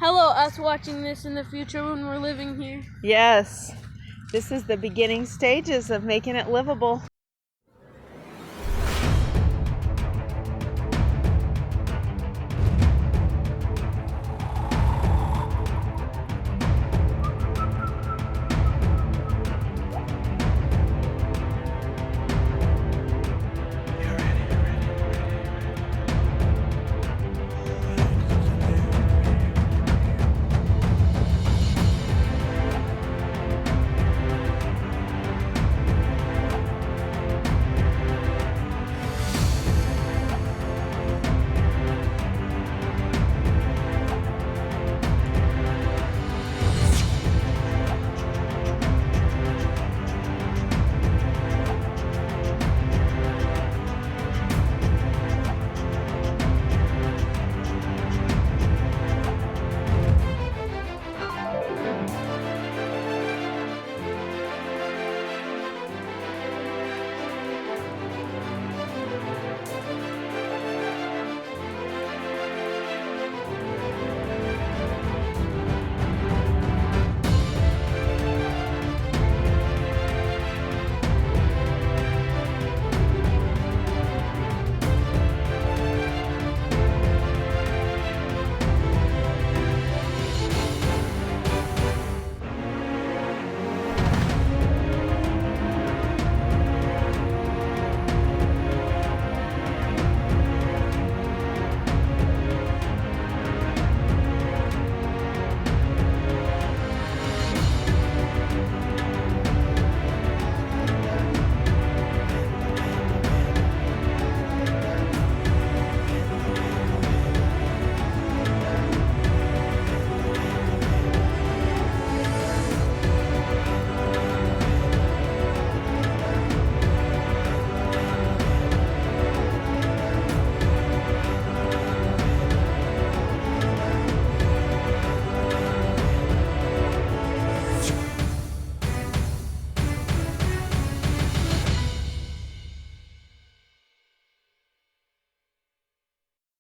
Hello, us watching this in the future when we're living here. Yes, this is the beginning stages of making it livable.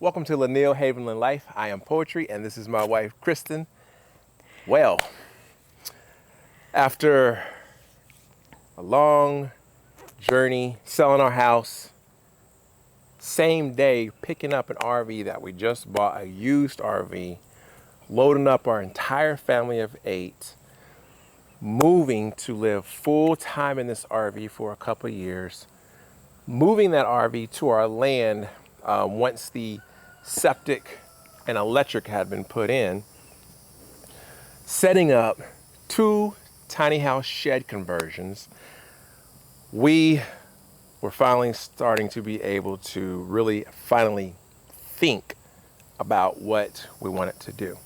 Welcome to Laniel Havenland Life. I am Poetry, and this is my wife, Kristen. Well, after a long journey, selling our house, same day picking up an RV that we just bought, a used RV, loading up our entire family of 8, moving to live full time in this RV for a couple of years, moving that RV to our land once the septic and electric had been put in, setting up 2 tiny house shed conversions. We were finally starting to be able to really finally think about what we wanted to do.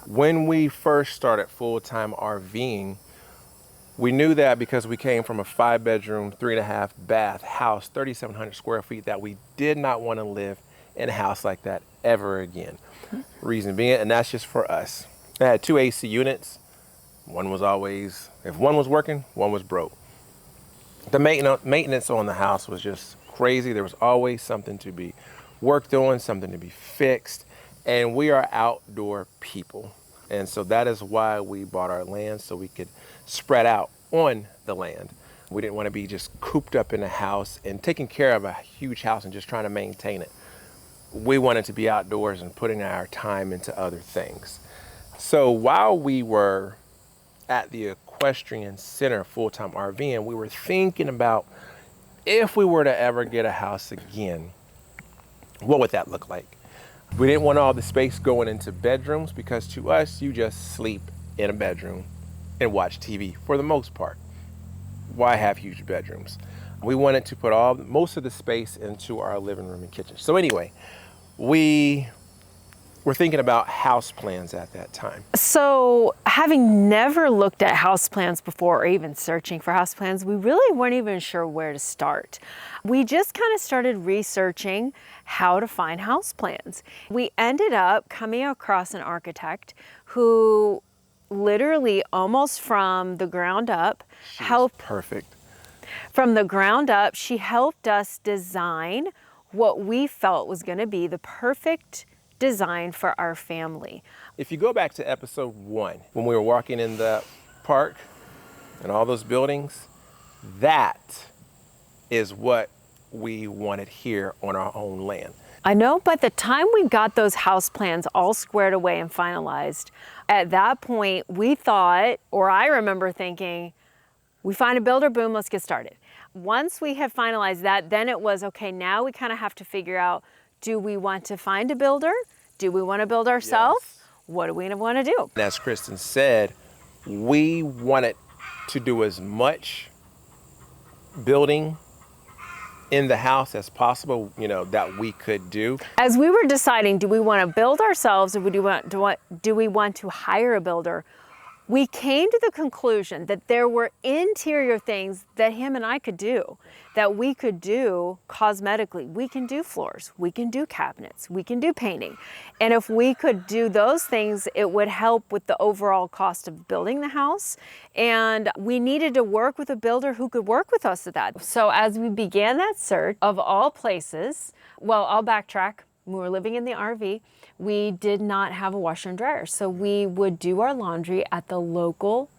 When we first started full-time RVing, we knew that because we came from a 5-bedroom, 3.5 bath house, 3,700 square feet, that we did not want to live in a house like that ever again. Reason being, and that's just for us. I had 2 AC units. One was always, if one was working, one was broke. The maintenance on the house was just crazy. There was always something to be worked on, something to be fixed. And we are outdoor people. And so that is why we bought our land, so we could spread out on the land. We didn't want to be just cooped up in a house and taking care of a huge house and just trying to maintain it. We wanted to be outdoors and putting our time into other things. So while we were at the Equestrian Center full-time RVing, we were thinking about, if we were to ever get a house again, what would that look like? We didn't want all the space going into bedrooms, because to us, you just sleep in a bedroom and watch TV for the most part. Why have huge bedrooms? We wanted to put most of the space into our living room and kitchen. So anyway, we were thinking about house plans at that time. So, having never looked at house plans before or even searching for house plans, we really weren't even sure where to start. We just kind of started researching how to find house plans. We ended up coming across an architect who literally almost from the ground up helped. Perfect. From the ground up, she helped us design what we felt was going to be the perfect design for our family. If you go back to episode 1, when we were walking in the park and all those buildings, that is what we wanted here on our own land. I know, by the time we got those house plans all squared away and finalized, at that point we thought, or I remember thinking, we find a builder, boom, let's get started. Once we had finalized that, then it was, okay, now we kind of have to figure out, do we want to find a builder? Do we want to build ourselves? Yes. What do we want to do? As Kristen said, we wanted to do as much building in the house as possible, that we could do. As we were deciding, do we want to build ourselves or do we want to hire a builder? We came to the conclusion that there were interior things that him and I could do, that we could do cosmetically. We can do floors, we can do cabinets, we can do painting. And if we could do those things, it would help with the overall cost of building the house. And we needed to work with a builder who could work with us at that. So as we began that search, of all places, well, I'll backtrack. When we were living in the RV, we did not have a washer and dryer. So we would do our laundry at the local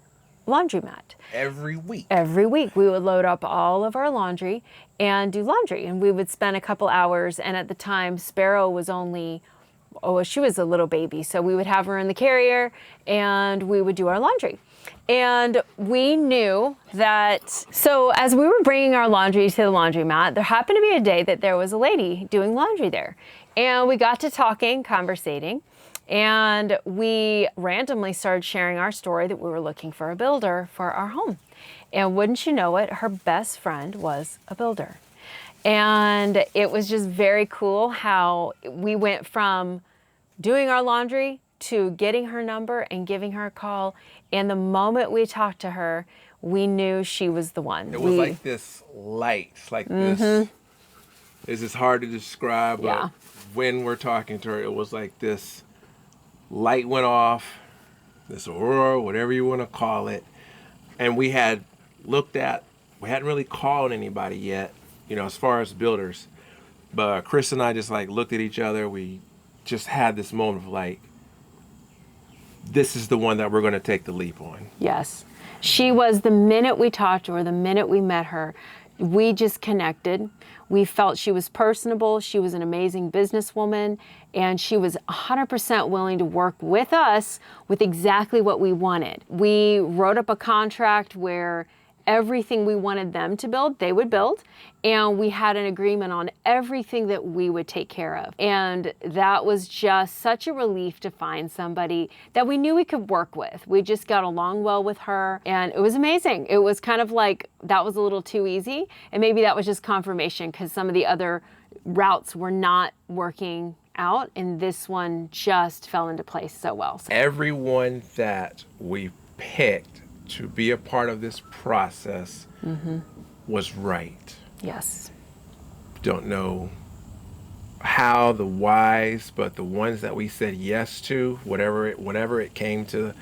laundromat. Every week. Every week we would load up all of our laundry and do laundry. And we would spend a couple hours. And at the time, Sparrow was only, she was a little baby. So we would have her in the carrier and we would do our laundry. And we knew that, so as we were bringing our laundry to the laundromat, there happened to be a day that there was a lady doing laundry there. And we got to talking, conversating, and we randomly started sharing our story that we were looking for a builder for our home. And wouldn't you know it, her best friend was a builder. And it was just very cool how we went from doing our laundry to getting her number and giving her a call. And the moment we talked to her, we knew she was the one. It was like this light, like this. It's just hard to describe, but when we're talking to her, it was like this light went off, this aurora, whatever you want to call it. And we had we hadn't really called anybody yet, as far as builders. But Chris and I just looked at each other. We just had this moment of this is the one that we're going to take the leap on. Yes. She was, the minute we talked to her, the minute we met her, we just connected. We felt she was personable. She was an amazing businesswoman, and she was 100% willing to work with us with exactly what we wanted. We wrote up a contract where everything we wanted them to build, they would build. And we had an agreement on everything that we would take care of. And that was just such a relief to find somebody that we knew we could work with. We just got along well with her, and it was amazing. It was kind of like that was a little too easy. And maybe that was just confirmation because some of the other routes were not working out, and this one just fell into place so well. So everyone that we picked to be a part of this process was right. Yes. Don't know how, the whys, but the ones that we said yes to, whenever it came to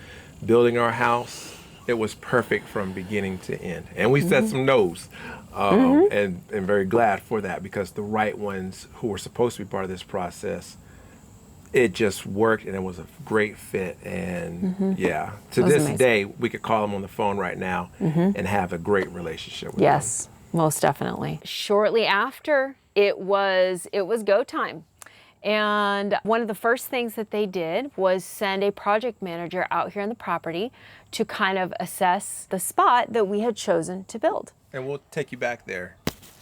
building our house, it was perfect from beginning to end. And we said some no's, and very glad for that, because the right ones who were supposed to be part of this process, it just worked, and it was a great fit. And to this day, we could call them on the phone right now and have a great relationship with them. Yes, most definitely. Shortly after, it was go time. And one of the first things that they did was send a project manager out here on the property to kind of assess the spot that we had chosen to build. And we'll take you back there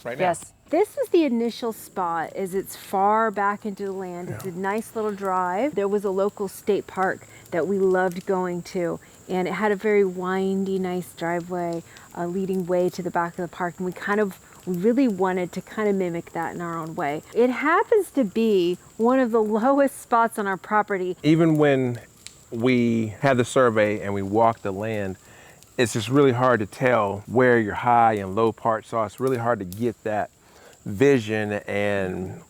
right now. Yes. This is the initial spot, as it's far back into the land. It's a nice little drive. There was a local state park that we loved going to, and it had a very windy, nice driveway leading way to the back of the park, and we really wanted to kind of mimic that in our own way. It happens to be one of the lowest spots on our property. Even when we had the survey and we walked the land, it's just really hard to tell where your high and low parts are. It's really hard to get that vision and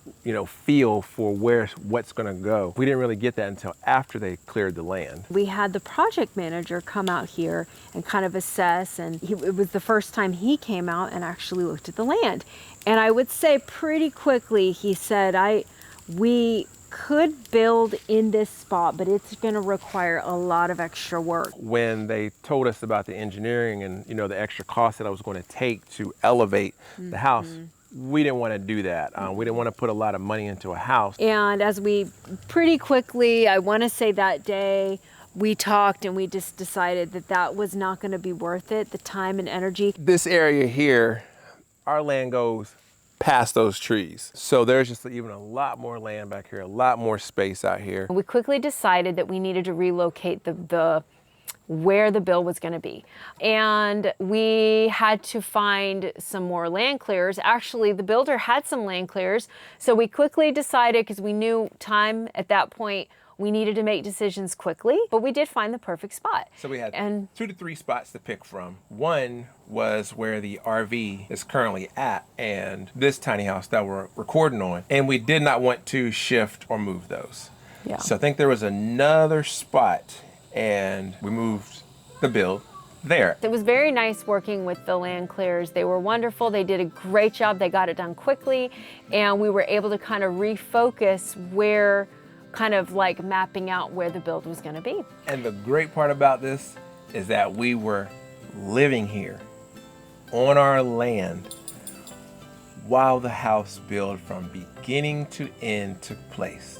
feel for what's going to go. We didn't really get that until after they cleared the land. We had the project manager come out here and kind of assess, and it was the first time he came out and actually looked at the land. And I would say pretty quickly he said, we could build in this spot, but it's going to require a lot of extra work. When they told us about the engineering and the extra cost that I was going to take to elevate the house, we didn't want to do that. We didn't want to put a lot of money into a house. And as we pretty quickly, I want to say that day, we talked and we just decided that that was not going to be worth it, the time and energy. This area here, our land goes past those trees. So there's just even a lot more land back here, a lot more space out here. We quickly decided that we needed to relocate where the build was going to be. And we had to find some more land clears. Actually, the builder had some land clears. So we quickly decided, because we knew time at that point, we needed to make decisions quickly, but we did find the perfect spot. So we had 2 to 3 spots to pick from. One was where the RV is currently at and this tiny house that we're recording on. And we did not want to shift or move those. Yeah. So I think there was another spot and we moved the build there. It was very nice working with the land clears. They were wonderful. They did a great job. They got it done quickly. And we were able to kind of refocus where, kind of like mapping out where the build was going to be. And the great part about this is that we were living here on our land while the house build from beginning to end took place.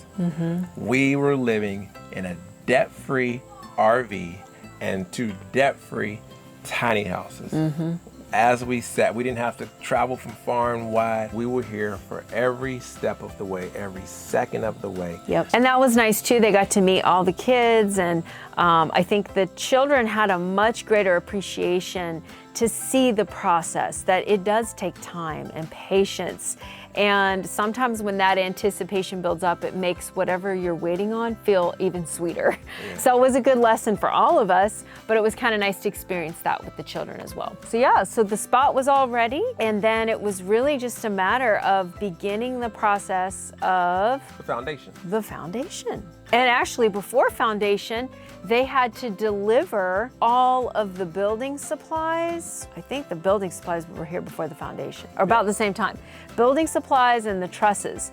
We were living in a debt-free RV and 2 debt-free tiny houses. As we sat, we didn't have to travel from far and wide. We were here for every step of the way, every second of the way. Yep. And that was nice too. They got to meet all the kids, and I think the children had a much greater appreciation to see the process, that it does take time and patience. And sometimes when that anticipation builds up, it makes whatever you're waiting on feel even sweeter. Yeah. So it was a good lesson for all of us, but it was kind of nice to experience that with the children as well. So yeah, so the spot was all ready, and then it was really just a matter of beginning the process of The foundation. And actually, before foundation, they had to deliver all of the building supplies. I think the building supplies were here before the foundation, or about the same time. Building supplies and the trusses,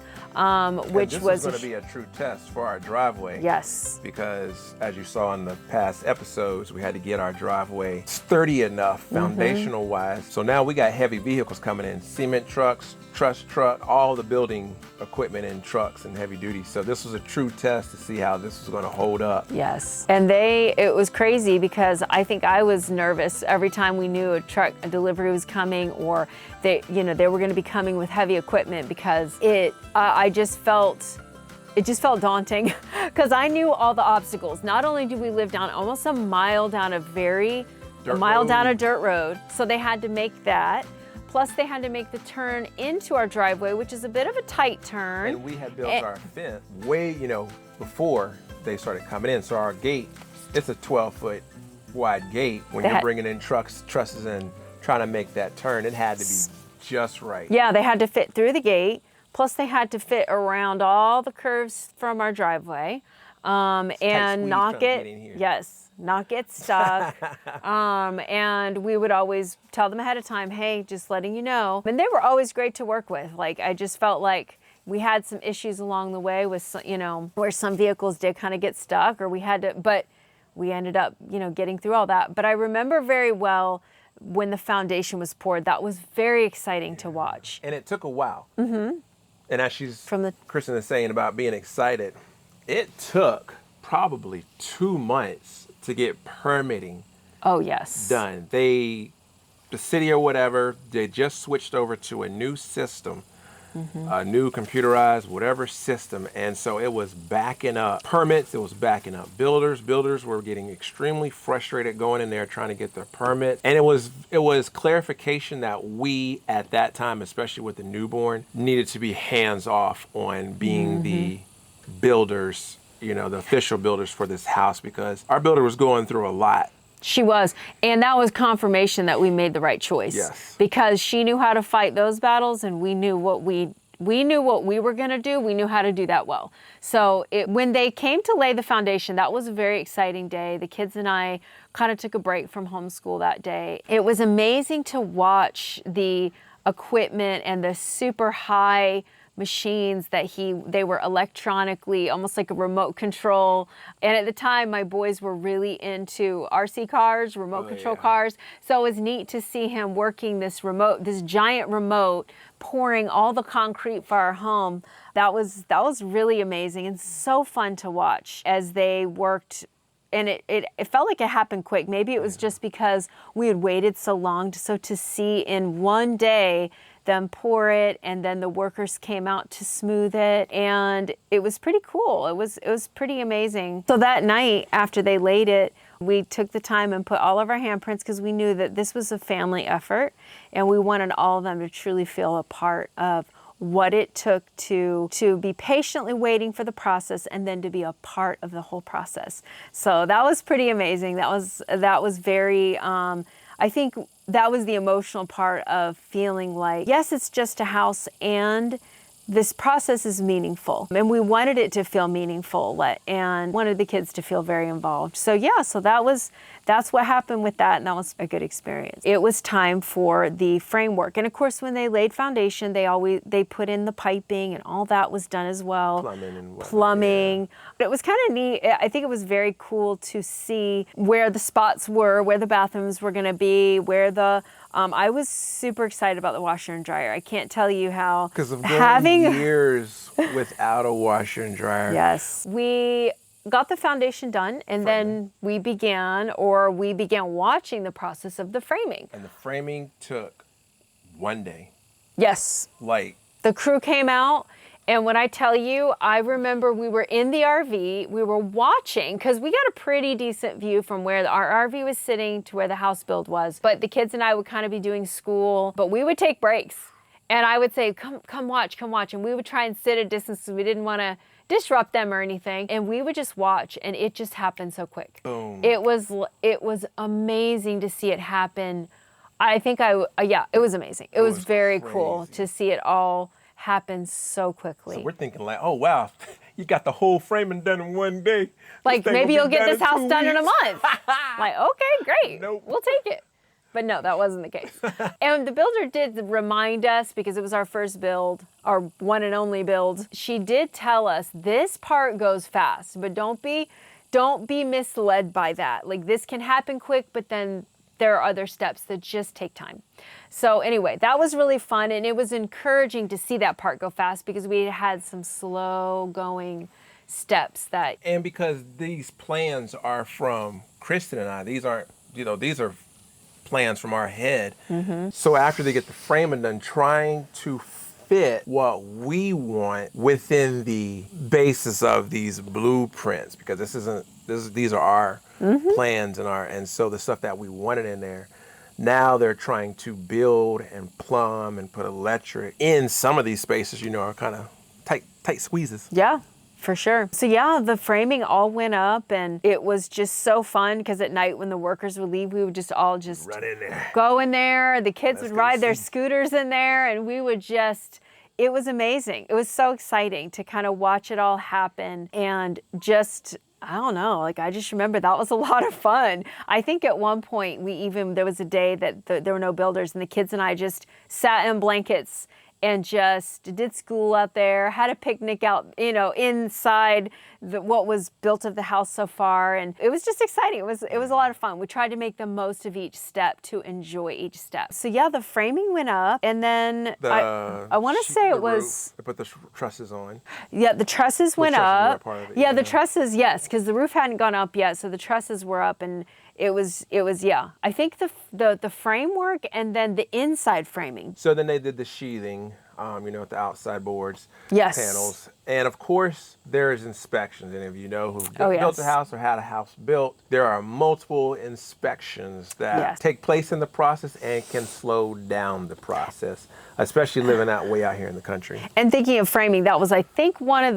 which this was going to be a true test for our driveway. Yes. Because as you saw in the past episodes, we had to get our driveway sturdy enough, foundational wise. So now we got heavy vehicles coming in, cement trucks, truss truck, all the building equipment and trucks and heavy duty. So this was a true test to see how this was going to hold up. Yes. And it was crazy because I think I was nervous every time we knew a delivery was coming, or they were going to be coming with heavy equipment, because it just felt daunting because I knew all the obstacles. Not only do we live down almost a mile down a dirt road, so they had to make that. Plus they had to make the turn into our driveway, which is a bit of a tight turn. And we had built our fence way, before they started coming in. So our gate, it's a 12-foot wide gate. When you're bringing in trusses and trying to make that turn, it had to be just right. Yeah, they had to fit through the gate. Plus they had to fit around all the curves from our driveway, and not get stuck. And we would always tell them ahead of time, hey, just letting you know. And they were always great to work with. Like, I just felt like we had some issues along the way with, where some vehicles did kind of get stuck, or but we ended up, getting through all that. But I remember very well when the foundation was poured. That was very exciting to watch. And it took a while. And as Kristen is saying about being excited, it took probably 2 months to get permitting. Oh, yes. Done. The city or whatever, they just switched over to a new system, a new computerized whatever system. And so it was backing up permits. It was backing up builders. Builders were getting extremely frustrated going in there trying to get their permits. And it was clarification that we, at that time, especially with the newborn, needed to be hands off on being the builders, the official builders for this house, because our builder was going through a lot. She was. And that was confirmation that we made the right choice. Yes. Because she knew how to fight those battles, and we knew what we were going to do. We knew how to do that well. So when they came to lay the foundation, that was a very exciting day. The kids and I kind of took a break from homeschool that day. It was amazing to watch the equipment and the super high machines that they were electronically, almost like a remote control. And at the time, my boys were really into RC cars, remote control cars. So it was neat to see him working this giant remote, pouring all the concrete for our home. That was really amazing and so fun to watch as they worked. And it felt like it happened quick. Maybe it was just because we had waited so long. So to see in one day them pour it, and then the workers came out to smooth it, and it was pretty cool. It was pretty amazing. So that night after they laid it, we took the time and put all of our handprints, because we knew that this was a family effort, and we wanted all of them to truly feel a part of what it took to be patiently waiting for the process, and then to be a part of the whole process. So that was pretty amazing. That was very, I think that was the emotional part of feeling like, yes, it's just a house, and this process is meaningful. And we wanted it to feel meaningful, and wanted the kids to feel very involved. So yeah, so that's what happened with that, and that was a good experience. It was time for the framework. And of course, when they laid foundation, they put in the piping, and all that was done as well. Plumbing and whatnot. Plumbing. It was kind of neat. I think it was very cool to see where the spots were, where the bathrooms were going to be, where the I was super excited about the washer and dryer. I can't tell you how. Because of going years without a washer and dryer. Yes. We got the foundation done, and then we began watching the process of the framing. And the framing took one day. Yes. The crew came out, and when I tell you, I remember we were in the RV, we were watching, because we got a pretty decent view from where our RV was sitting to where the house build was. But the kids and I would kind of be doing school, but we would take breaks. And I would say, come watch. And we would try and sit a distance, because we didn't want to disrupt them or anything. And we would just watch, and it just happened so quick. Boom. It was amazing to see it happen. I think it was amazing. It was very cool to see it all happen so quickly. So we're thinking like, oh wow, you got the whole framing done in one day. Like maybe you'll get this house done in a month. Like, okay, great. Nope. We'll take it. But no, that wasn't the case. And the builder did remind us, because it was our first build, our one and only build. She did tell us this part goes fast, but don't be misled by that. Like, this can happen quick, but then there are other steps that just take time. So anyway, that was really fun, and it was encouraging to see that part go fast, because we had some slow going steps that. And because these plans are from Kristen and I, these are plans from our head. Mm-hmm. So after they get the framing done, trying to fit what we want within the basis of these blueprints, because these are our plans and so the stuff that we wanted in there. Now they're trying to build and plumb and put electric in some of these spaces, are kind of tight squeezes. Yeah. For sure. So yeah, the framing all went up, and it was just so fun, because at night when the workers would leave, we would just all run in there. Go in there. The kids would ride their scooters in there, and we would it was amazing. It was so exciting to kind of watch it all happen, and just, I don't know, I just remember that was a lot of fun. I think at one point there was a day that there were no builders, and the kids and I just sat in blankets and just did school out there, had a picnic out, inside what was built of the house so far. And it was just exciting. It was a lot of fun. We tried to make the most of each step, to enjoy each step. So yeah, the framing went up, and then I want to say it was... They put the trusses on. Yeah, the trusses went up. Yeah, the trusses, yes, because the roof hadn't gone up yet, so the trusses were up, and it was yeah. I think the framework, and then the inside framing. So then they did the sheathing, with the outside boards, yes, panels, and of course there's inspections. And if you know who built a house or had a house built, there are multiple inspections that take place in the process and can slow down the process, especially living way out here in the country. And thinking of framing, that was, I think, one of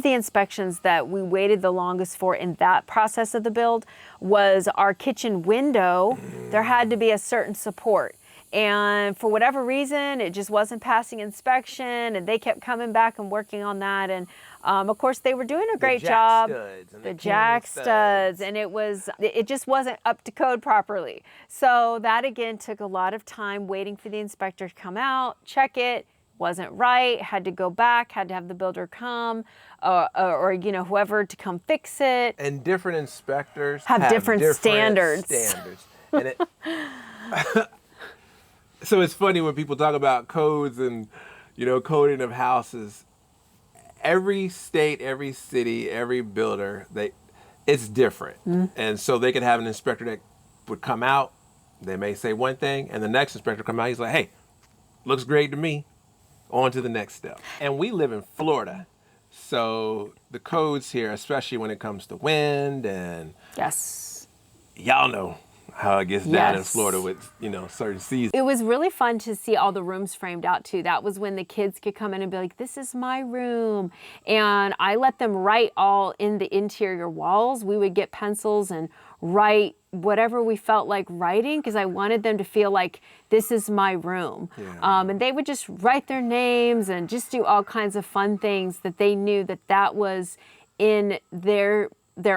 the inspections that we waited the longest for in that process of the build was our kitchen window. There had to be a certain support. And for whatever reason, it just wasn't passing inspection, and they kept coming back and working on that. And of course, they were doing a great job. The jack studs, and it just wasn't up to code properly. So that again took a lot of time waiting for the inspector to come out, check it, wasn't right, had to go back, had to have the builder come, or you know, whoever to come fix it. And different inspectors have different standards. And it, so it's funny when people talk about codes and, you know, coding of houses. Every state, every city, every builder, it's different. And so they could have an inspector that would come out, they may say one thing, and the next inspector come out, he's like, hey, looks great to me, on to the next step. And we live in Florida, so the codes here, especially when it comes to wind and Yes. y'all know how it gets down in Florida with, you know, certain seasons. It was really fun to see all the rooms framed out too. That was when the kids could come in and be like, this is my room. And I let them write all in the interior walls. We would get pencils and write whatever we felt like writing, because I wanted them to feel like this is my room. And they would just write their names and just do all kinds of fun things that they knew that that was in their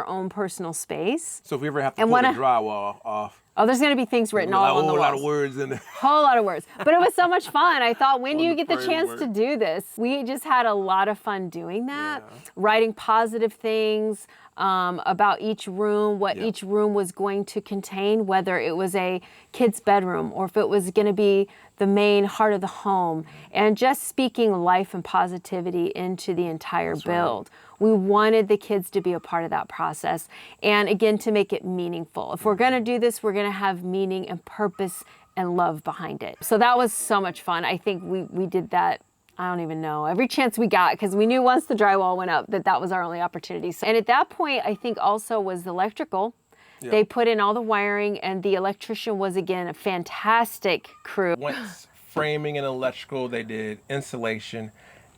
own personal space. So if we ever have to pull the drywall off, oh, there's going to be things written all on the walls. A whole lot of words in there. Whole lot of words. But it was so much fun. I thought, when do you get the chance to do this? We just had a lot of fun doing that, writing positive things about each room, what each room was going to contain, whether it was a kid's bedroom or if it was going to be the main heart of the home, and just speaking life and positivity into the entire build. We wanted the kids to be a part of that process, and again, to make it meaningful. If we're going to do this, we're going to have meaning and purpose and love behind it. So that was so much fun. I think we did that, I don't even know, every chance we got, because we knew once the drywall went up that was our only opportunity. So, and at that point, I think also was the electrical. They put in all the wiring, and the electrician was, again, a fantastic crew. Once framing and electrical, they did insulation,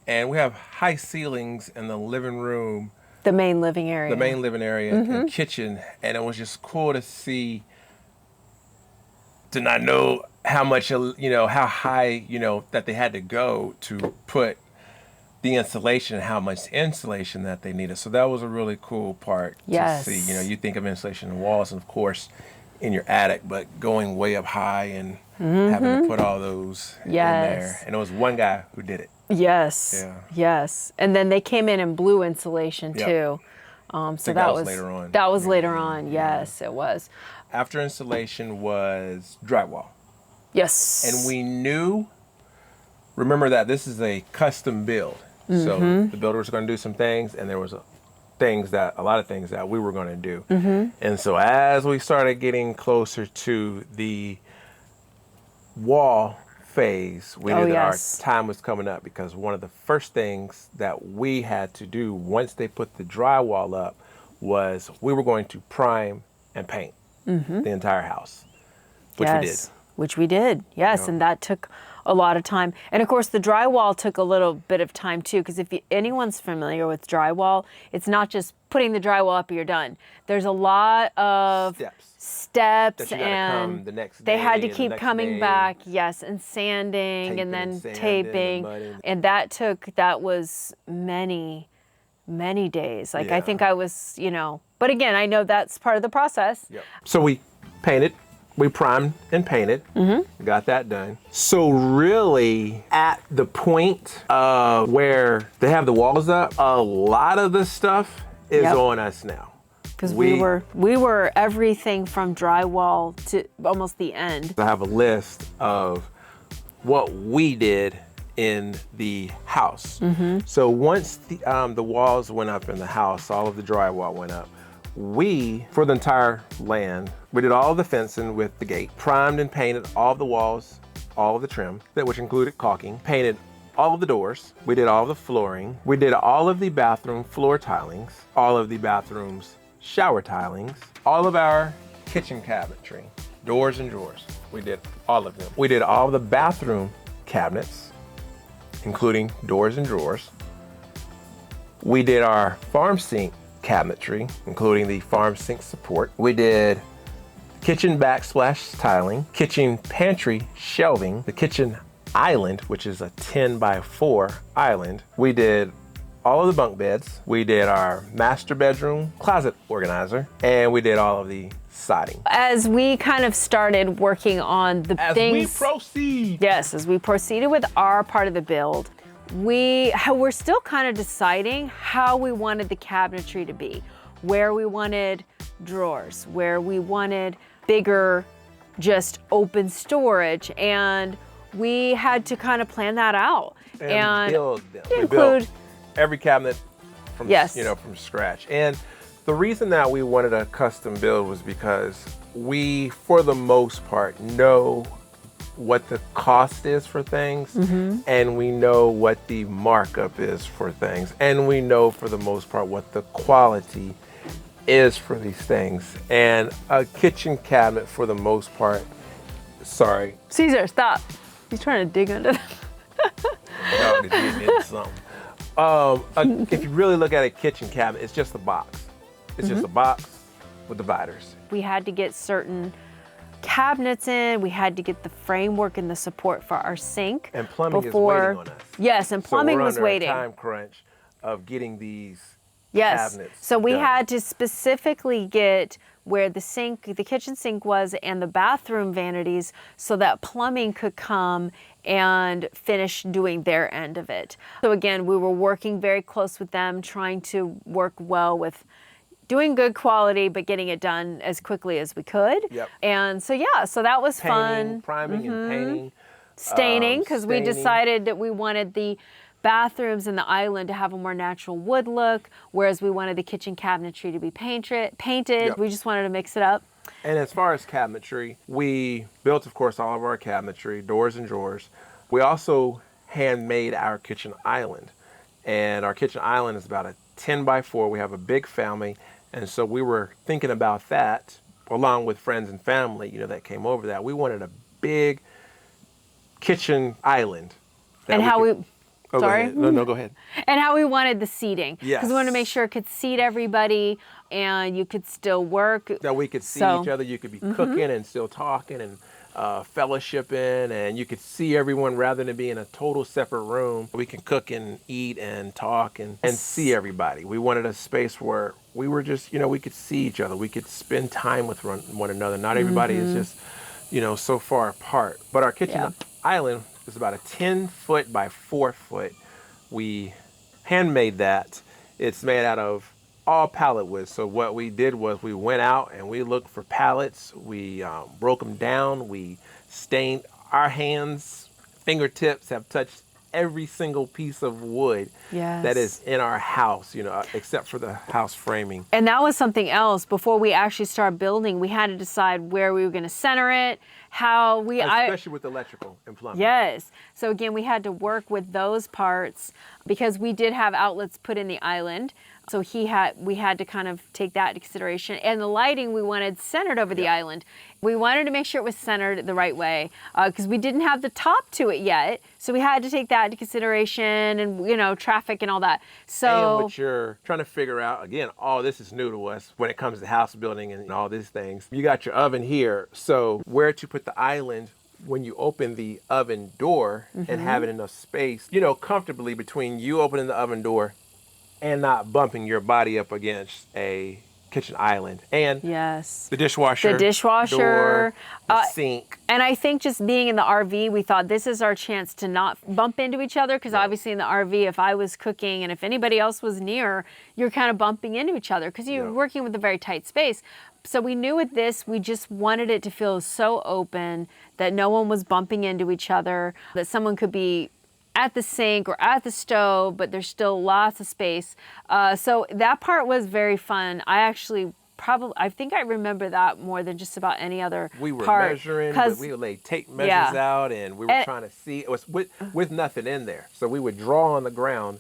and we have high ceilings in the living room. The main living area. The main living area and kitchen, and it was just cool to see, to not know how much, you know, how high, you know, that they had to go to put the insulation, how much insulation that they needed. So that was a really cool part to see. You know, you think of insulation in walls and of course in your attic, but going way up high and having to put all those in there. And it was one guy who did it. Yes. And then they came in and blew insulation too. So that was later on. That was later on. Yes, it was. After installation was drywall. Yes. And we knew, remember that this is a custom build. So the builder was going to do some things, and there was a lot of things that we were going to do. And so as we started getting closer to the wall phase, we knew that our time was coming up, because one of the first things that we had to do once they put the drywall up was we were going to prime and paint the entire house, which we did. Which we did, yes, and that took a lot of time. And of course, the drywall took a little bit of time too, because if anyone's familiar with drywall, it's not just putting the drywall up and you're done. There's a lot of steps, and the next day, they had to keep coming back, and sanding, and then taping, and that was many days. Like I think I was, you know, but again, I know that's part of the process. So we painted. We primed and painted, got that done. So really, at the point of where they have the walls up, a lot of the stuff is on us now. Because we were everything from drywall to almost the end. I have a list of what we did in the house. So once the walls went up in the house, all of the drywall went up. We, for the entire land, we did all the fencing with the gate, primed and painted all of the walls, all of the trim, which included caulking, painted all of the doors, we did all of the flooring, we did all of the bathroom floor tilings, all of the bathrooms shower tilings, all of our kitchen cabinetry, doors and drawers, we did all of them. We did all of the bathroom cabinets, including doors and drawers. We did our farm sink cabinetry, including the farm sink support. We did kitchen backsplash tiling, kitchen pantry shelving, the kitchen island, which is a 10 by 4 island. We did all of the bunk beds. We did our master bedroom closet organizer, and we did all of the siding. As we kind of started working on the things. As we proceed. Yes, as we proceeded with our part of the build, we're still kind of deciding how we wanted the cabinetry to be, where we wanted drawers, where we wanted bigger, just open storage, and we had to kind of plan that out And build them. We include built every cabinet from, Yes. from scratch. And the reason that we wanted a custom build was because we, for the most part, know what the cost is for things, and we know what the markup is for things, and we know for the most part what the quality is for these things. And a kitchen cabinet, for the most part, sorry, Caesar, stop. He's trying to dig under them. dog is getting into something. If you really look at a kitchen cabinet, it's just a box. It's just a box with dividers. We had to get certain cabinets in, we had to get the framework and the support for our sink. And plumbing before, is waiting on us. Yes, and plumbing so we're was under waiting. A time crunch of getting these Yes, cabinets so we done. had to specifically get where the sink, the kitchen sink was, and the bathroom vanities, so that plumbing could come and finish doing their end of it. So again, we were working very close with them, trying to work well with doing good quality, but getting it done as quickly as we could. Yep. And so yeah, so that was painting, fun. priming and painting. Staining, because we staining. decided that we wanted the bathrooms and the island to have a more natural wood look, whereas we wanted the kitchen cabinetry to be painted. Yep. We just wanted to mix it up. And as far as cabinetry, we built, of course, all of our cabinetry, doors and drawers. We also handmade our kitchen island. And our kitchen island is about a 10 by 4. We have a big family. And so we were thinking about that, along with friends and family, that came over that. We wanted a big kitchen island. And how we... Oh, Sorry? Go ahead. No, go ahead. And how we wanted the seating. Yes. Because we wanted to make sure it could seat everybody and you could still work. That we could see So- each other. You could be cooking and still talking and fellowshipping, and you could see everyone rather than be in a total separate room. We can cook and eat and talk and see everybody. We wanted a space where we were just, we could see each other. We could spend time with one another. Not everybody is just, so far apart. But our kitchen island is about a 10-foot by 4-foot. We handmade that. It's made out of all pallet wood. So what we did was we went out and we looked for pallets. We broke them down. We stained. Our hands, fingertips have touched every single piece of wood that is in our house, except for the house framing. And that was something else. Before we actually started building, we had to decide where we were going to center it, how we... Especially with electrical and plumbing. Yes. So again, we had to work with those parts because we did have outlets put in the island. So we had to kind of take that into consideration. And the lighting we wanted centered over the island. We wanted to make sure it was centered the right way because we didn't have the top to it yet. So we had to take that into consideration and, traffic and all that. So and what you're trying to figure out, again, all this is new to us when it comes to house building and all these things. You got your oven here. So where to put the island when you open the oven door and have it enough space, comfortably between you opening the oven door and not bumping your body up against a kitchen island. And yes, the dishwasher, door, the sink. And I think just being in the RV, we thought this is our chance to not bump into each other because obviously in the RV, if I was cooking and if anybody else was near, you're kind of bumping into each other because you're working with a very tight space. So we knew with this, we just wanted it to feel so open that no one was bumping into each other, that someone could be at the sink or at the stove, but there's still lots of space. So that part was very fun. I think I remember that more than just about any other We were part, measuring, but we would lay tape measures out, and we were trying to see. It was with nothing in there. So we would draw on the ground.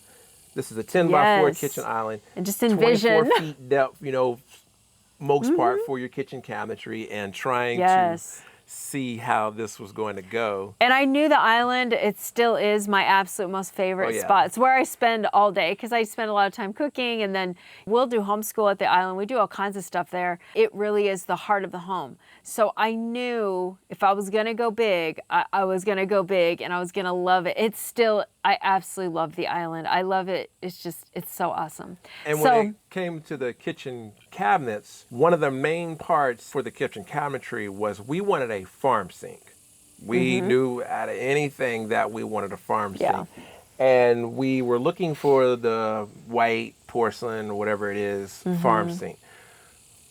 This is a 10 by 4 kitchen island. And just envision. 24 feet depth, most part for your kitchen cabinetry, and trying to see how this was going to go. And I knew the island, it still is my absolute most favorite spot. It's where I spend all day because I spend a lot of time cooking, and then we'll do homeschool at the island. We do all kinds of stuff there. It really is the heart of the home. So I knew if I was going to go big, I was going to go big and I was going to love it. It's still I absolutely love the island. I love it. It's so awesome. And so, when it came to the kitchen cabinets, one of the main parts for the kitchen cabinetry was we wanted a farm sink. We knew out of anything that we wanted a farm Yeah. sink. And we were looking for the white porcelain or whatever it is, farm sink.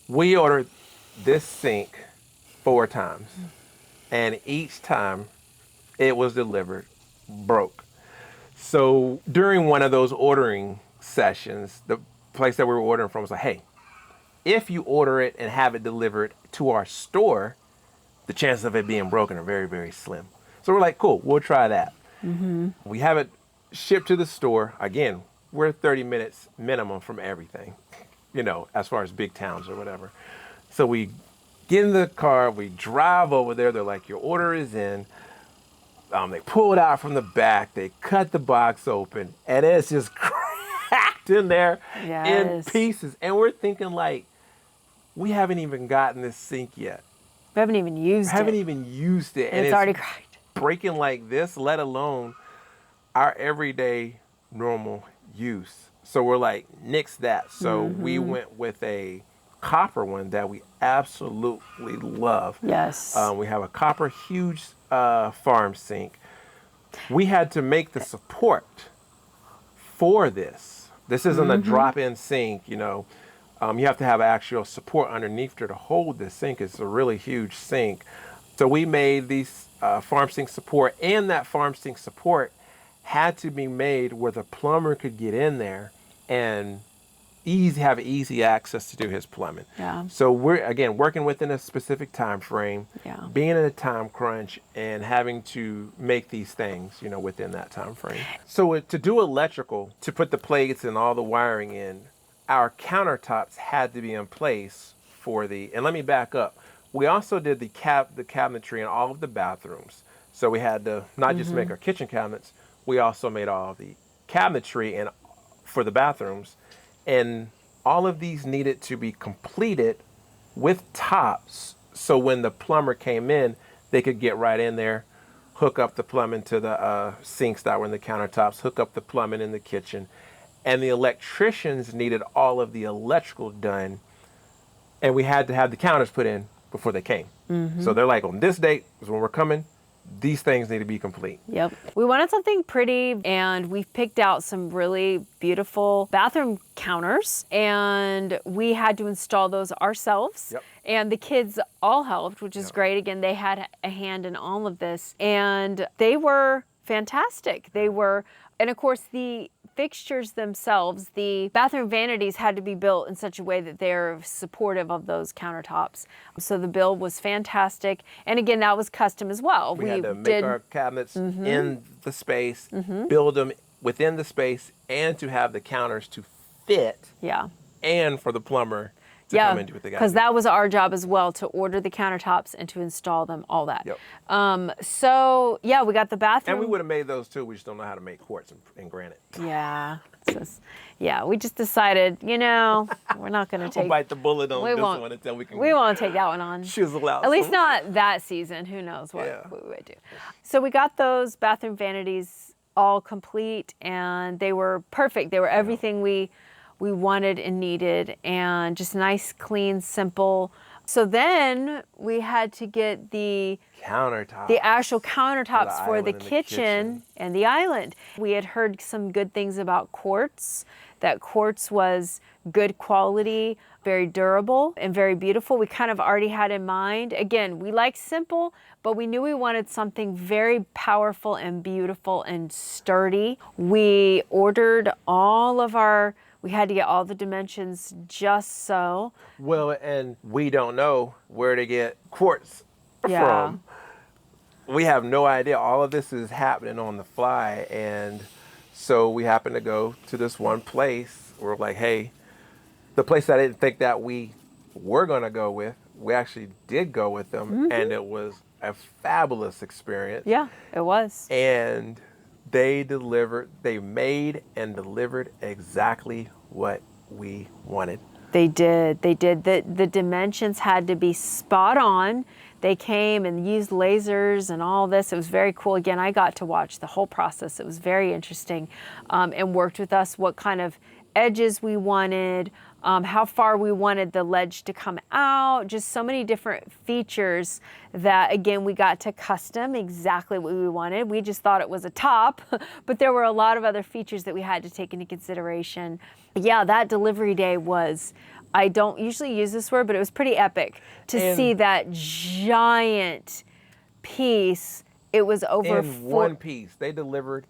We ordered this sink 4 times. And each time it was delivered broke. So during one of those ordering sessions, the place that we were ordering from was like, hey, if you order it and have it delivered to our store, the chances of it being broken are very, very slim. So we're like, cool, we'll try that. We have it shipped to the store. Again, we're 30 minutes minimum from everything, as far as big towns or whatever. So we get in the car, we drive over there. They're like, your order is in. They pull it out from the back. They cut the box open, and it's just cracked in there in pieces. And we're thinking like, we haven't even gotten this sink yet. We haven't even used it. And it's already cracked. Breaking like this, let alone our everyday normal use. So we're like, nix that. So we went with a copper one that we absolutely love. Yes. We have a copper huge farm sink. We had to make the support for this. This isn't a drop-in sink, you have to have actual support underneath there to hold this sink. It's a really huge sink. So we made these farm sink support, and that farm sink support had to be made where the plumber could get in there and have easy access to do his plumbing. Yeah. So we're, again, working within a specific time frame, Yeah. being in a time crunch and having to make these things, within that time frame. So to do electrical, to put the plates and all the wiring in, our countertops had to be in place and let me back up. We also did the cabinetry in all of the bathrooms. So we had to not just make our kitchen cabinets, we also made all of the cabinetry for the bathrooms. And all of these needed to be completed with tops. So when the plumber came in, they could get right in there, hook up the plumbing to the sinks that were in the countertops, hook up the plumbing in the kitchen. And the electricians needed all of the electrical done. And we had to have the counters put in before they came. So they're like, on this date is when we're coming. These things need to be complete. Yep. We wanted something pretty, and we picked out some really beautiful bathroom counters, and we had to install those ourselves. Yep. And the kids all helped, which is great. Again, they had a hand in all of this, and they were fantastic. And of course, the fixtures themselves, the bathroom vanities had to be built in such a way that they're supportive of those countertops. So the build was fantastic. And again, that was custom as well. We had to make our cabinets in the space, build them within the space, and to have the counters to fit. Yeah. And for the plumber to come into it. Because that was our job as well, to order the countertops and to install them, all that. Yep. So yeah, we got the bathroom. And we would have made those too. We just don't know how to make quartz and granite. Yeah. We just decided, we're not going to take. We'll bite the bullet on this one until we can. We won't take that one on. Chisel out. At least not that season. Who knows what we would do. So we got those bathroom vanities all complete, and they were perfect. They were everything we wanted and needed, and just nice, clean, simple. So then we had to get the actual countertops for the kitchen and the island. We had heard some good things about quartz, that quartz was good quality, very durable, and very beautiful. We kind of already had in mind. Again, we like simple, but we knew we wanted something very powerful and beautiful and sturdy. We ordered we had to get all the dimensions just so. Well, and we don't know where to get quartz from. We have no idea. All of this is happening on the fly. And so we happened to go to this one place. We're like, hey, the place I didn't think that we were going to go with, we actually did go with them. And it was a fabulous experience. Yeah, it was. And they made and delivered exactly what we wanted. They did. The dimensions had to be spot on. they came and used lasers and all this. It was very cool. Again, I got to watch the whole process. It was very interesting, and worked with us what kind of edges we wanted, how far we wanted the ledge to come out, just so many different features that, again, we got to custom exactly what we wanted. We just thought it was a top, but there were a lot of other features that we had to take into consideration. Yeah, that delivery day was, I don't usually use this word, but it was pretty epic to see that giant piece. It was over in one piece. They delivered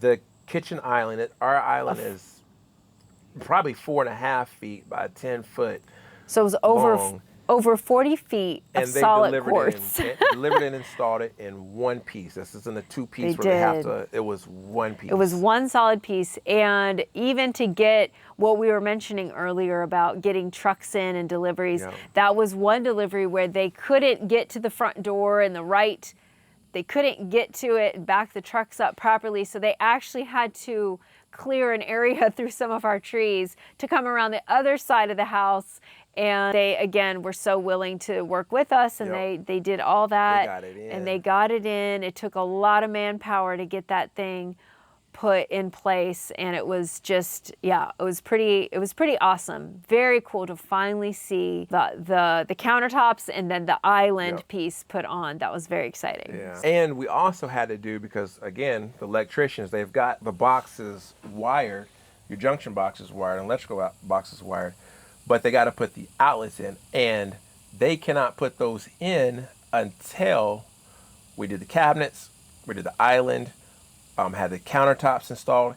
the kitchen island. Our island is probably 4.5 feet by 10 foot. So it was over 40 feet of solid quartz. Delivered and installed it in one piece. This isn't a two-piece where they have to, it was one piece. It was one solid piece. And even to get what we were mentioning earlier about getting trucks in and deliveries, that was one delivery where they couldn't get to the front door and they couldn't get to it and back the trucks up properly. So they actually had to clear an area through some of our trees to come around the other side of the house. And they, again, were so willing to work with us, and they did all that. They got it in. And they got it in. It took a lot of manpower to get that thing put in place, and it was just, it was pretty awesome. Very cool to finally see the countertops and then the island piece put on. That was very exciting. Yeah. And we also had to do, because again, the electricians, they've got the boxes wired, your junction boxes wired, and electrical boxes wired, but they got to put the outlets in, and they cannot put those in until we did the cabinets, we did the island, had the countertops installed,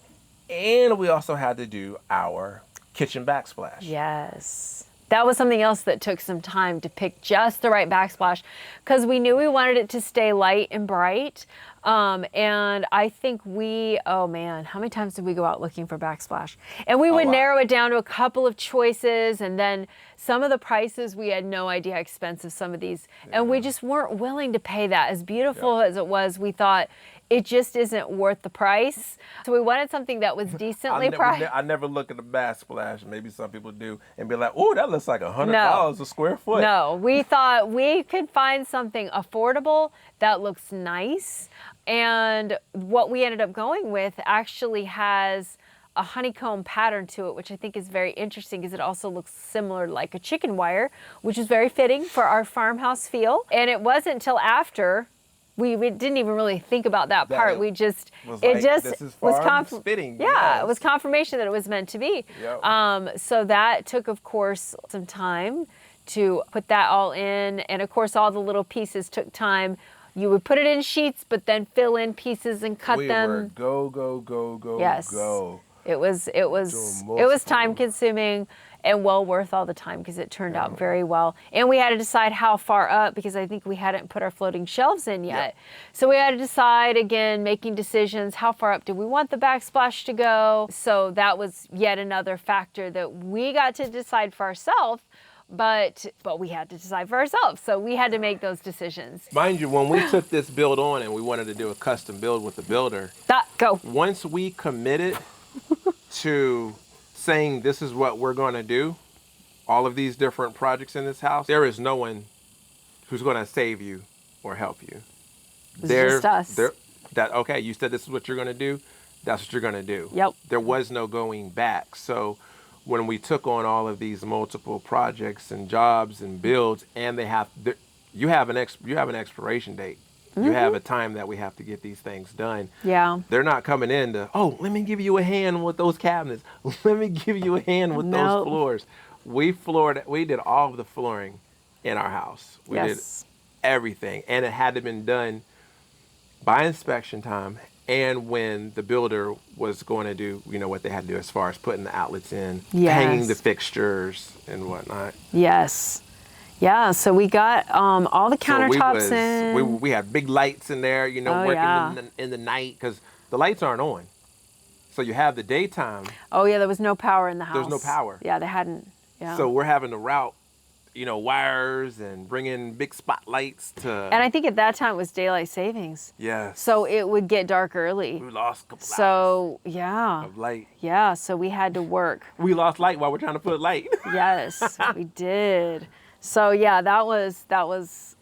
and we also had to do our kitchen backsplash. Yes. That was something else that took some time to pick just the right backsplash, because we knew we wanted it to stay light and bright. And I think oh man, how many times did we go out looking for backsplash? And we would narrow it down to a couple of choices, and then some of the prices, we had no idea how expensive some of these, and we just weren't willing to pay that. As beautiful as it was, we thought, it just isn't worth the price. So we wanted something that was decently priced. I never look at the backsplash, maybe some people do, and be like, oh, that looks like $100 a square foot. No, we thought we could find something affordable that looks nice. And what we ended up going with actually has a honeycomb pattern to it, which I think is very interesting because it also looks similar like a chicken wire, which is very fitting for our farmhouse feel. And it wasn't until after we didn't even really think about that part. We just, it was fitting. Yeah, it was confirmation that it was meant to be. Yep. So that took, of course, some time to put that all in. And of course, all the little pieces took time. You would put it in sheets, but then fill in pieces and cut them. We were go. Yes. It was time consuming and well worth all the time because it turned out very well. And we had to decide how far up, because I think we hadn't put our floating shelves in yet. So we had to decide, again, making decisions, how far up do we want the backsplash to go? So that was yet another factor that we got to decide for ourselves, but we had to decide for ourselves. So we had to make those decisions. Mind you, when we took this build on and we wanted to do a custom build with the builder, once we committed to saying this is what we're going to do, all of these different projects in this house, there is no one who's going to save you or help you. It's just us. Okay, you said this is what you're going to do, that's what you're going to do. Yep. There was no going back. So when we took on all of these multiple projects and jobs and builds, and you have an expiration date. You have a time that we have to get these things done. Yeah. They're not coming in to, let me give you a hand with those cabinets. Let me give you a hand with those floors. We did all of the flooring in our house. We did everything. And it had to been done by inspection time and when the builder was going to do, what they had to do as far as putting the outlets in, hanging the fixtures and whatnot. Yes. Yeah, so we got all the countertops in. We had big lights in there, working in the night, because the lights aren't on. So you have the daytime. Oh, yeah, there was no power in the house. There was no power. Yeah, they hadn't. Yeah. So we're having to route, wires and bring in big spotlights to. And I think at that time it was daylight savings. Yes. So it would get dark early. We lost a couple hours of light. Yeah, so we had to work. We lost light while we're trying to put light. Yes, we did. So yeah, that was that was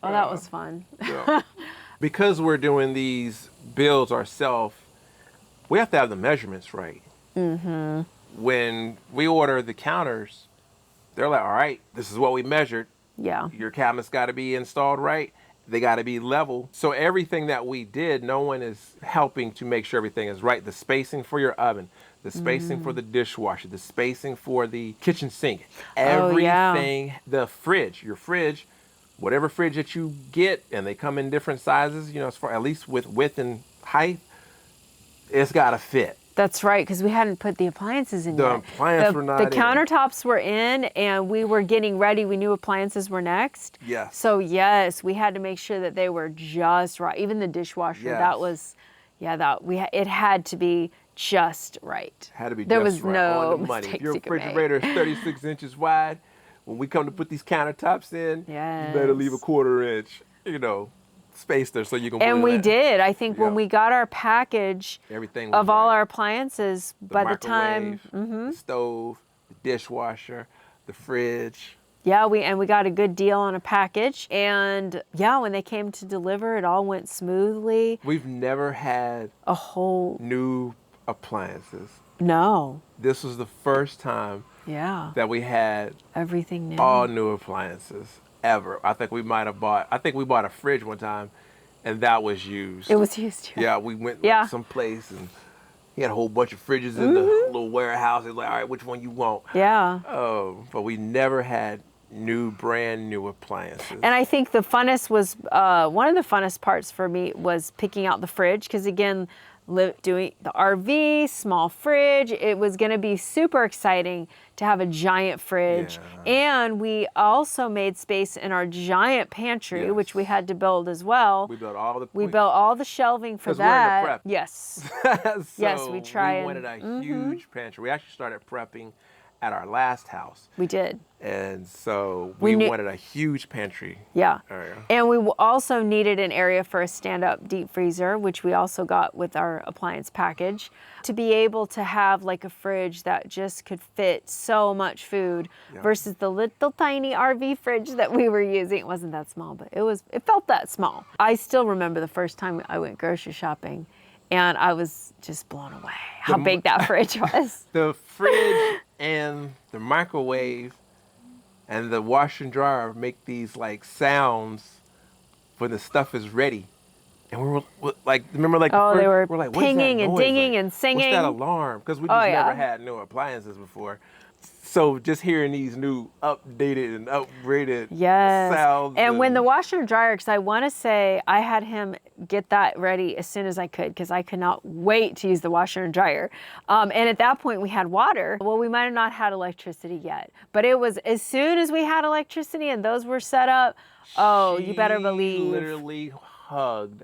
fun. Yeah. Because we're doing these builds ourselves, we have to have the measurements right. Mm-hmm. When we order the counters, they're like, all right, this is what we measured. Yeah. Your cabinets got to be installed right. They got to be level. So everything that we did, no one is helping to make sure everything is right. The spacing for your oven, the spacing for the dishwasher, the spacing for the kitchen sink, everything, the fridge, your fridge, whatever fridge that you get, and they come in different sizes, you know, as far at least with width and height, it's got to fit. That's right, because we hadn't put the appliances in The yet. appliances were not The in. countertops were in, and we were getting ready. We knew appliances were next. Yes. So yes, we had to make sure that they were just right. Even the dishwasher, Yes. that was, yeah, it had to be just right. Had to be There just was right, no on the money. If mistakes your you could make. refrigerator is 36 inches wide, when we come to put these countertops in, you better leave a Yes. 1/4 inch, you know, space there so you can. And put we in did. I think when Yeah. we got our package everything was of all right. our appliances, by the time, microwave, the stove, the dishwasher, the fridge. yeah, we got a good deal on a package. And yeah, when they came to deliver, it all went smoothly. We've never had A whole, new appliances. no. This was the first time Yeah. that we had Everything new. all new appliances ever. I think we bought a fridge one time, and that was used. It was used. Yeah, we went Yeah. someplace and he had a whole bunch of fridges in the little warehouse. He's like, all right, which one you want? Yeah. But we never had brand new appliances. And I think the funnest was, one of the funnest parts for me was picking out the fridge. Because again, doing the RV, small fridge, it was going to be super exciting to have a giant fridge. Yeah. And we also made space in our giant pantry, which we Yes. had to build as well. We built all the We built all the shelving for 'cause we're in the that. prep. Yes. So Yes, we try We wanted a huge pantry. We actually started prepping at our last house, We did. and so We we knew- wanted a huge pantry Yeah. area. And we also needed an area for a stand-up deep freezer, which we also got with our appliance package, to be able to have like a fridge that just could fit so much food versus the little tiny RV fridge that we were using. It wasn't that small, but it felt that small. I still remember the first time I went grocery shopping, and I was just blown away how big that fridge was. The fridge and the microwave and the washer and dryer make these like sounds when the stuff is ready. And we were like, remember like Oh, they were we're like, what is that pinging and noise? dinging Like, and singing. What's that alarm? Because we just Oh, yeah. never had new appliances before. So just hearing these new updated and upgraded Yes. sounds. And when the washer and dryer, because I want to say I had him get that ready as soon as I could, because I could not wait to use the washer and dryer. And at that point we had water. Well, we might have not had electricity yet, but it was as soon as we had electricity and those were set up, oh, you better She believe. literally hugged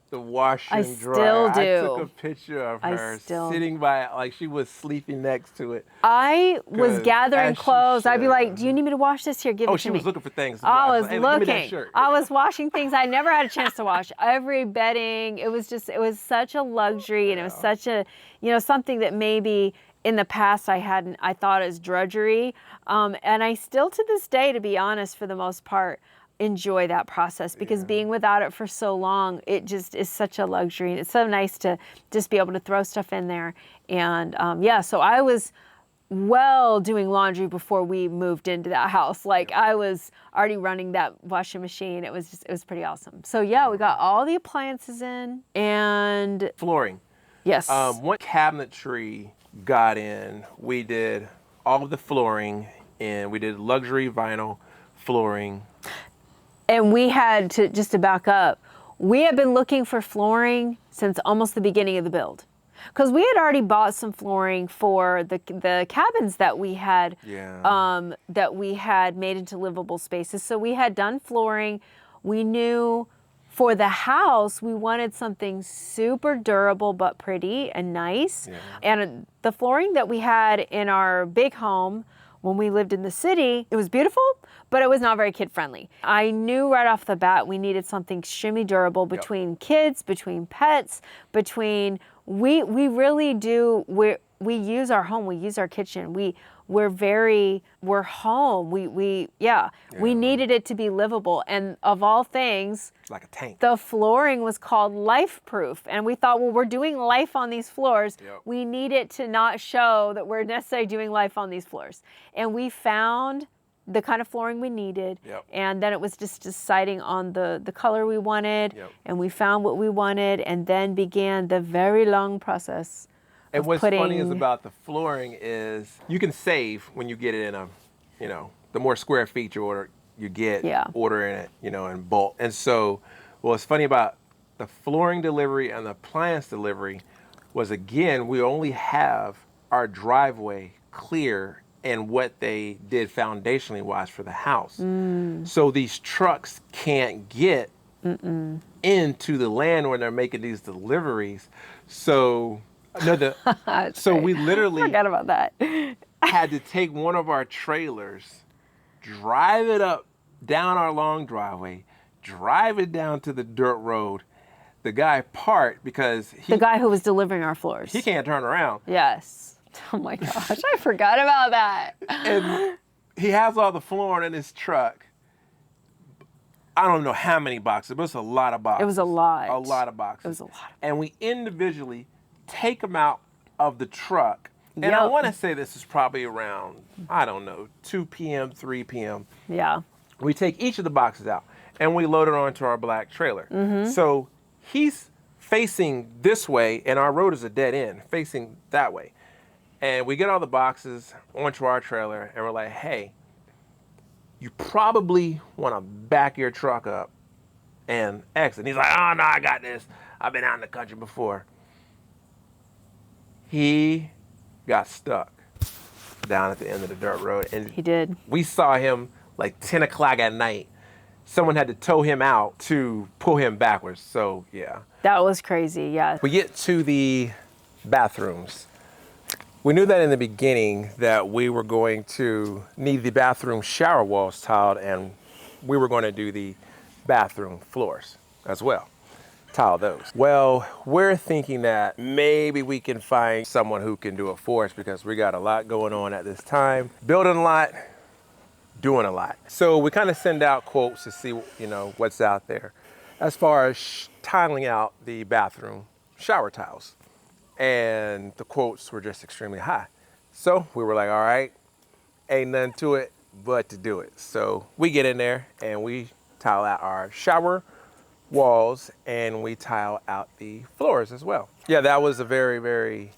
the washer I and dryer. still I do. took a picture of I her still- sitting by, like she was sleeping next to it. I was Good. gathering As she clothes. I'd be should. like, do you need me to wash this? Here, give Oh, it to she me. was looking for things. to I wash. was Hey, give me that looking. shirt. I was washing things I never had a chance to wash. Every bedding. It was such a luxury, and it was such a, something that maybe in the past I thought as drudgery. And I still to this day, to be honest, for the most part, enjoy that process, because being without it for so long, it just is such a luxury. And it's so nice to just be able to throw stuff in there. And so I was doing laundry before we moved into that house. Like I was already running that washing machine. It was pretty awesome. So yeah, we got all the appliances in, and Flooring. yes. One cabinetry got in. We did all of the flooring, and we did luxury vinyl flooring. And we had to, just to back up, we had been looking for flooring since almost the beginning of the build. Because we had already bought some flooring for the cabins that we had made into livable spaces. So we had done flooring. We knew for the house, we wanted something super durable but pretty and nice. Yeah. And the flooring that we had in our big home when we lived in the city, it was beautiful, but it was not very kid friendly. I knew right off the bat we needed something extremely durable between kids, between pets, we really do, we use our home, we use our kitchen. we're home. We needed it to be livable. And of all things, Like a tank. the flooring was called life proof. And we thought, well, we're doing life on these floors. Yep. We need it to not show that we're necessarily doing life on these floors. And we found the kind of flooring we needed. Yep. And then it was just deciding on the color we wanted. Yep. And we found what we wanted, and then began the very long process. And what's putting... funny is about the flooring is you can save when you get it in a, the more square feet you get, ordering it, in bulk. And so what's funny about the flooring delivery and the appliance delivery was, again, we only have our driveway clear and what they did foundationally wise for the house. So these trucks can't get into the land when they're making these deliveries. So we literally I forgot about that. had to take one of our trailers, drive it up down our long driveway, drive it down to the dirt road. The guy parked because the guy who was delivering our floors. He can't turn around. Yes. Oh my gosh, I forgot about that. And he has all the flooring in his truck. I don't know how many boxes, but it's a lot of boxes. It was a lot. A lot of boxes. It was a lot. And we individually take them out of the truck. And I want to say this is probably around, 2 p.m., 3 p.m. Yeah. We take each of the boxes out and we load it onto our black trailer. So he's facing this way and our road is a dead end, facing that way. And we get all the boxes onto our trailer and we're like, hey, you probably want to back your truck up and exit. And he's like, oh, no, I got this. I've been out in the country before. He got stuck down at the end of the dirt road. And he did. We saw him like 10 o'clock at night. Someone had to tow him out to pull him backwards. So, yeah. That was crazy, yeah. We get to the bathrooms. We knew that in the beginning that we were going to need the bathroom shower walls tiled, and we were going to do the bathroom floors as well, tile those. Well, we're thinking that maybe we can find someone who can do it for us because we got a lot going on at this time. Building a lot, doing a lot. So we kind of send out quotes to see, what's out there as far as tiling out the bathroom shower tiles. And the quotes were just extremely high. So we were like, all right, ain't nothing to it but to do it. So we get in there and we tile out our shower walls and we tile out the floors as well. Yeah, that was a very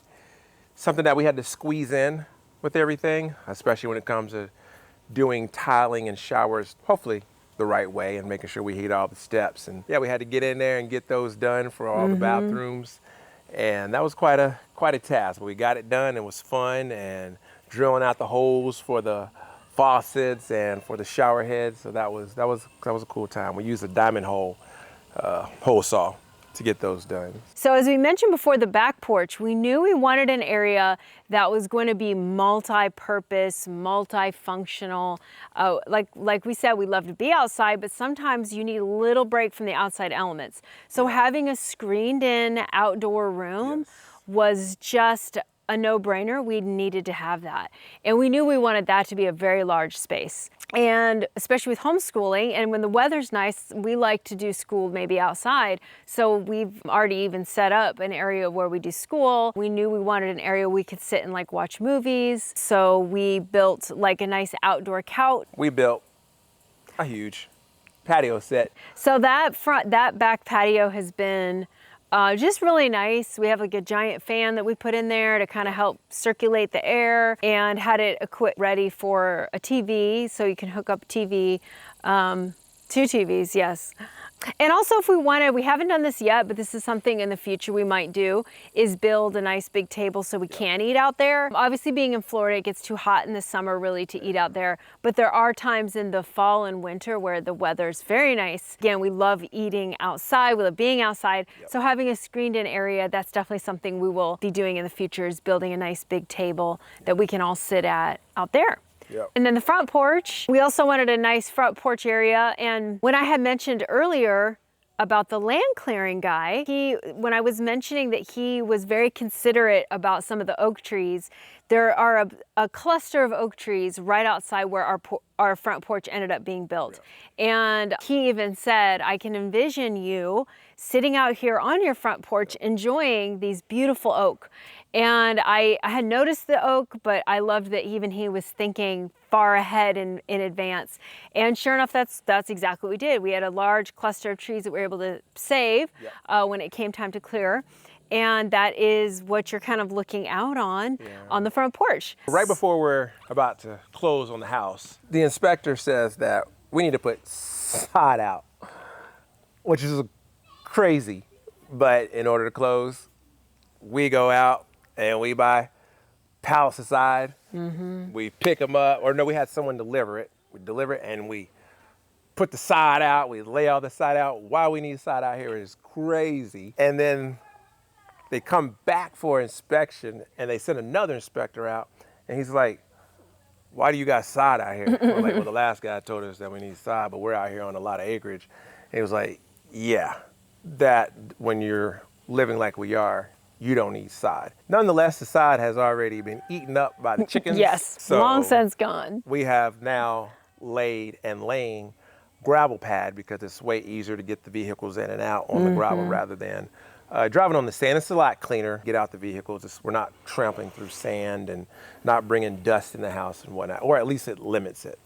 something that we had to squeeze in with everything, especially when it comes to doing tiling and showers, hopefully the right way and making sure we hit all the steps. And yeah, we had to get in there and get those done for all the bathrooms. And that was quite a task, but we got it done. It was fun, and drilling out the holes for the faucets and for the shower heads. So that was a cool time. We used a diamond hole saw to get those done. So as we mentioned before, the back porch, we knew we wanted an area that was going to be multi-purpose, multifunctional. Like we said, we love to be outside, but sometimes you need a little break from the outside elements. So having a screened-in outdoor room was just a no-brainer. We needed to have that. And we knew we wanted that to be a very large space. And especially with homeschooling, and when the weather's nice, we like to do school maybe outside. So we've already even set up an area where we do school. We knew we wanted an area we could sit and watch movies. So we built a nice outdoor couch. We built a huge patio set. So that back patio has been just really nice. We have a giant fan that we put in there to kind of help circulate the air, and had it equipped ready for a TV, so you can hook up a TV, 2 TVs, yes. And also if we wanted, we haven't done this yet, but this is something in the future we might do, is build a nice big table so we can eat out there. Obviously being in Florida, it gets too hot in the summer really to eat out there, but there are times in the fall and winter where the weather's very nice. Again, we love eating outside, we love being outside. So having a screened in area, that's definitely something we will be doing in the future, is building a nice big table that we can all sit at out there. Yep. And then the front porch, we also wanted a nice front porch area. And when I had mentioned earlier about the land clearing guy. When I was mentioning that he was very considerate about some of the oak trees, there are a cluster of oak trees right outside where our front porch ended up being built. And he even said, I can envision you sitting out here on your front porch enjoying these beautiful oak. And I had noticed the oak, but I loved that even he was thinking far ahead in advance. And sure enough, that's exactly what we did. We had a large cluster of trees that we were able to save when it came time to clear. And that is what you're kind of looking out on the front porch. Right before we're about to close on the house, the inspector says that we need to put sod out, which is crazy. But in order to close, we go out and we buy pallets of sod. We pick them up, or no, we had someone deliver it. We deliver it and we put the sod out. We lay all the sod out. Why we need sod out here is crazy. And then they come back for inspection and they send another inspector out and he's like, why do you got sod out here? We're like, well, the last guy told us that we need sod, but we're out here on a lot of acreage. And he was like, yeah, that when you're living like we are, you don't need sod. Nonetheless, the sod has already been eaten up by the chickens. Yes, so long since gone. We have now laid and laying gravel pad because it's way easier to get the vehicles in and out on the gravel rather than driving on the sand. It's a lot cleaner. Get out the vehicles. We're not trampling through sand and not bringing dust in the house and whatnot, or at least it limits it.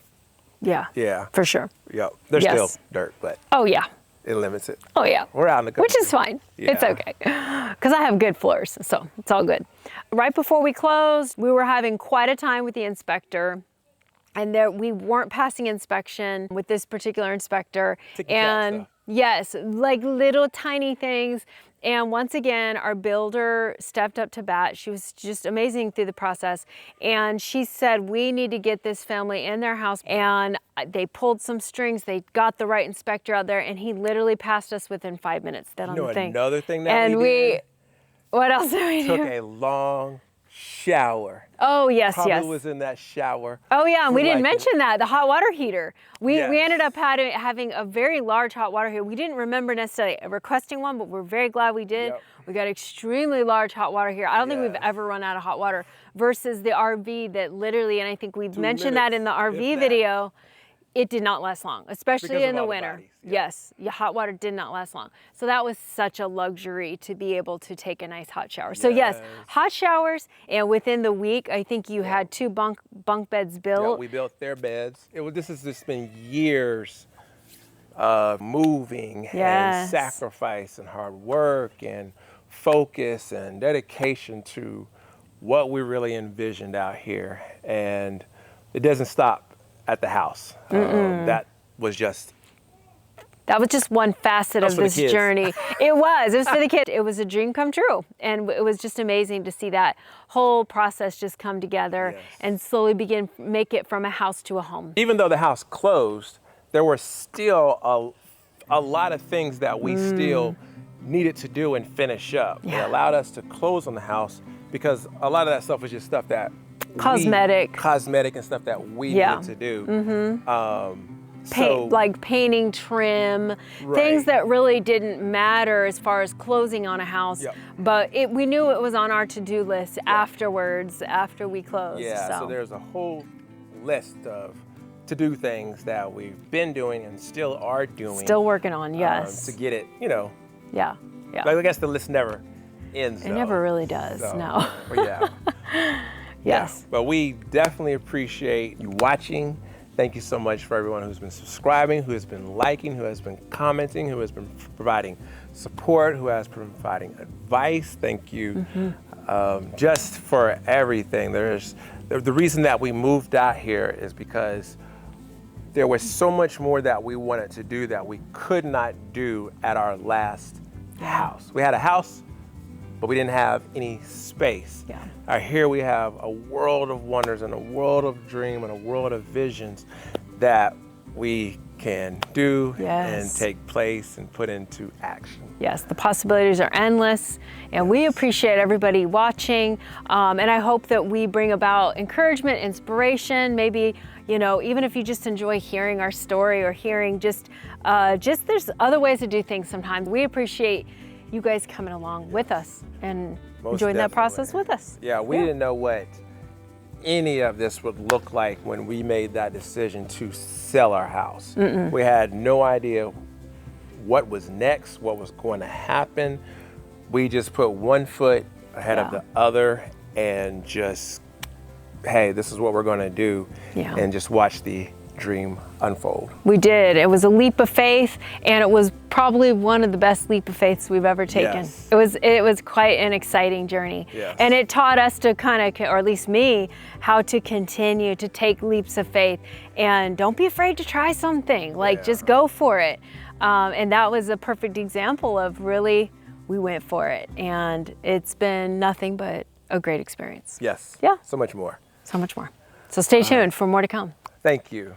Yeah. Yeah. For sure. Yep. There's still dirt, but oh yeah. It limits it. Oh yeah. We're out in the country. Which is fine. It's okay. Because I have good floors, so it's all good. Right before we closed, we were having quite a time with the inspector. And there, we weren't passing inspection with this particular inspector. And yes, like little tiny things. And once again, our builder stepped up to bat. She was just amazing through the process. And she said, we need to get this family in their house. And they pulled some strings. They got the right inspector out there. And he literally passed us within 5 minutes. That on the thing. Another thing that and we did? What else did we do? Took a long shower. Oh, yes, Probably was in that shower. Oh, yeah, and we didn't mention that, the hot water heater. We Yes. ended up having a very large hot water heater. We didn't remember necessarily requesting one, but we're very glad we did. Yep. We got extremely large hot water here. I don't think we've Yes. ever run out of hot water versus the RV that literally, and I think we mentioned that in the minutes, RV if that. video, it did not last long, especially Because in of the all the winter. bodies, Yes, hot water did not last long. So that was such a luxury to be able to take a nice hot shower. So yes, hot showers, and within the week, I think you had 2 bunk beds built. Yeah, we built their beds. This has just been years of moving and sacrifice and hard work and focus and dedication to what we really envisioned out here. And it doesn't stop at the house. That was just one facet of this journey. It was for the kids. It was a dream come true. And it was just amazing to see that whole process just come together and slowly make it from a house to a home. Even though the house closed, there were still a lot of things that we still needed to do and finish up. It allowed us to close on the house because a lot of that stuff was just stuff that cosmetic and stuff that we needed to do. Like painting, trim, things that really didn't matter as far as closing on a house, but we knew it was on our to-do list afterwards, after we closed. So there's a whole list of to-do things that we've been doing and still are doing. Still working on, yes. To get it, Yeah. I guess the list never ends. It never really does, no. Yes. But we definitely appreciate you watching. Thank you so much for everyone who's been subscribing, who has been liking, who has been commenting, who has been providing support, who has been providing advice. Thank you just for everything. The reason that we moved out here is because there was so much more that we wanted to do that we could not do at our last house. We had a house, but we didn't have any space. Here we have a world of wonders and a world of dream and a world of visions that we can do and Yes. take place and put into action. Yes, the possibilities are endless, and we appreciate everybody watching. And I hope that we bring about encouragement, inspiration, maybe, you know, even if you just enjoy hearing our story or hearing just there's other ways to do things sometimes. We appreciate you guys coming along with us and Most enjoying that definitely. process with us. Yeah, we didn't know what any of this would look like when we made that decision to sell our house. We had no idea what was next, what was going to happen. We just put one foot ahead of the other and just, hey, this is what we're going to do, and just watch the dream unfold. We did. It was a leap of faith, and it was probably one of the best leap of faiths we've ever taken. Yes. It was quite an exciting journey. Yes. And it taught us to kind of, or at least me, how to continue to take leaps of faith, and don't be afraid to try something. Like, just go for it. And that was a perfect example of really, we went for it, and it's been nothing but a great experience. Yes. Yeah. So much more. So much more. So stay tuned for more to come. Thank you.